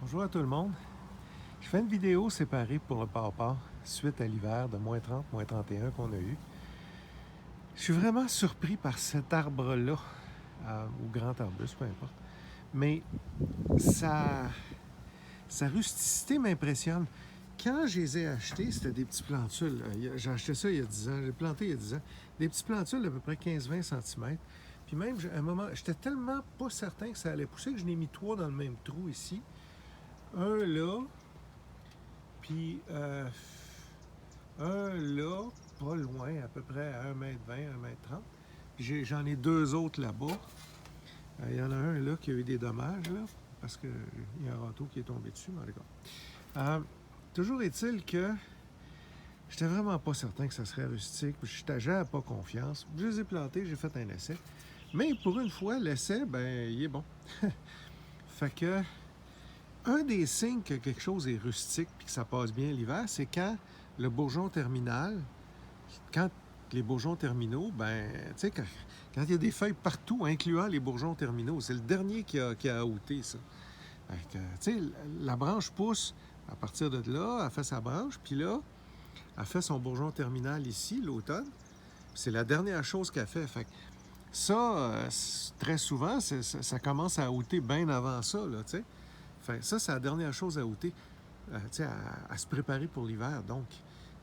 Bonjour à tout le monde. Je fais une vidéo séparée pour le pawpaw suite à l'hiver de moins 30, moins 31 qu'on a eu. Je suis vraiment surpris par cet arbre-là, ou grand arbuste, peu importe. Mais sa rusticité m'impressionne. Quand je les ai achetés, c'était des petits plantules. J'ai acheté ça il y a 10 ans, j'ai planté il y a 10 ans. Des petits plantules d'à peu près 15-20 cm. Puis même, à un moment, j'étais tellement pas certain que ça allait pousser que je n'ai mis 3 dans le même trou ici. Un là, puis un là, pas loin, à peu près à 1,20 m, 1,30 m. Puis j'en ai 2 autres là-bas. Il y en a un là qui a eu des dommages, là, parce qu'il y a un râteau qui est tombé dessus, mais d'accord. Toujours est-il que j'étais vraiment pas certain que ça serait rustique. J'avais pas confiance. Je les ai plantés, j'ai fait un essai. Mais pour une fois, l'essai, ben, il est bon. Fait que un des signes que quelque chose est rustique et que ça passe bien l'hiver, c'est quand le bourgeon terminal, quand les bourgeons terminaux, ben, tu sais, quand il y a des feuilles partout, incluant les bourgeons terminaux, c'est le dernier qui a outé ça. Tu sais, la branche pousse à partir de là, elle fait sa branche, puis là, elle fait son bourgeon terminal ici, l'automne. C'est la dernière chose qu'elle fait. Fait que ça, très souvent, ça commence à outer bien avant ça, là, tu sais. Fait, ça, c'est la dernière chose à outer, à se préparer pour l'hiver. Donc,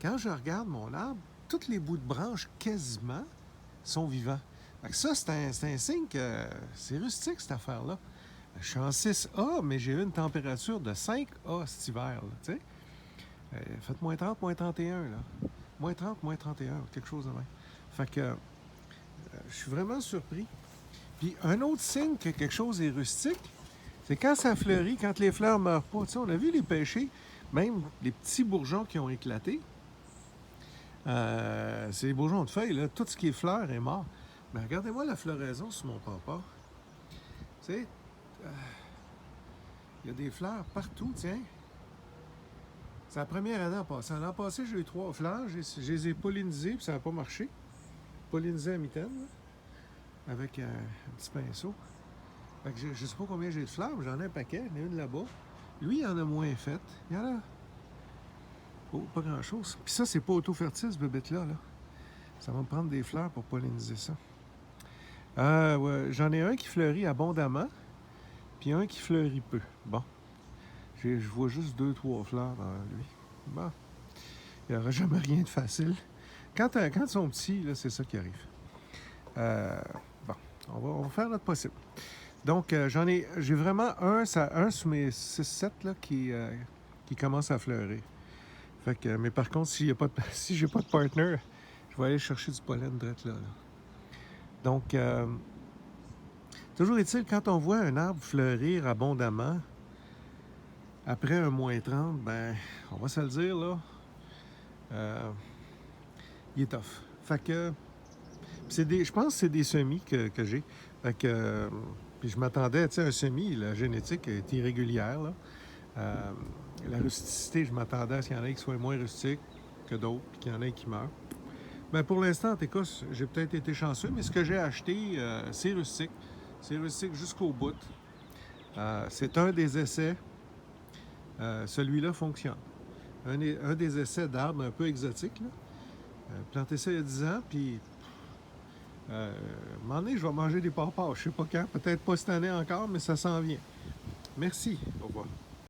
quand je regarde mon arbre, tous les bouts de branches, quasiment, sont vivants. Fait que ça, c'est un signe que c'est rustique, cette affaire-là. Je suis en 6A, mais j'ai eu une température de 5A cet hiver, tu sais. Faites moins 30, moins 31, là. Moins 30, moins 31, quelque chose de même. Fait que je suis vraiment surpris. Puis, un autre signe que quelque chose est rustique, c'est quand ça fleurit, quand les fleurs ne meurent pas. Tu sais, on a vu les pêchers, même les petits bourgeons qui ont éclaté. C'est les bourgeons de feuilles, là. Tout ce qui est fleurs est mort. Mais regardez-moi la floraison sur mon pawpaw. Tu sais, il y a des fleurs partout, tiens. C'est la première année en passant. L'an passé, j'ai eu 3 fleurs. Je les ai pollinisées, puis ça n'a pas marché. Pollinisées à mitaine, là, avec un petit pinceau. Fait que je ne sais pas combien j'ai de fleurs, mais j'en ai un paquet. Il y en a une là-bas. Lui, il en a moins fait. Il y en a. Oh, pas grand-chose. Puis ça, c'est pas auto-fertile, ce bébête-là. Là. Ça va me prendre des fleurs pour polliniser ça. Ouais, j'en ai un qui fleurit abondamment, puis un qui fleurit peu. Bon. Je vois juste 2-3 fleurs dans lui. Bon. Il n'y aura jamais rien de facile. Quand ils sont petits, là, c'est ça qui arrive. Bon, on va faire notre possible. Donc, j'ai vraiment un sur mes 6-7 là, qui commence à fleurir. Fait que, mais par contre, si j'ai pas de partner, je vais aller chercher du pollen direct là. Donc, toujours est-il, quand on voit un arbre fleurir abondamment, après un moins 30, ben, on va se le dire, là, il est tough. Fait que, je pense que c'est des semis que j'ai. Fait que, puis je m'attendais, tu sais, un semis, la génétique est irrégulière, là. La rusticité, je m'attendais à ce qu'il y en ait qui soient moins rustiques que d'autres, puis qu'il y en ait qui meurent. Bien, pour l'instant, en tout cas, j'ai peut-être été chanceux, mais ce que j'ai acheté, c'est rustique. C'est rustique jusqu'au bout. C'est un des essais. Celui-là fonctionne. Un des essais d'arbres un peu exotiques. Planté ça il y a 10 ans, puis à un moment donné, je vais manger des pawpaws. Je ne sais pas quand, peut-être pas cette année encore, mais ça s'en vient. Merci. Au revoir.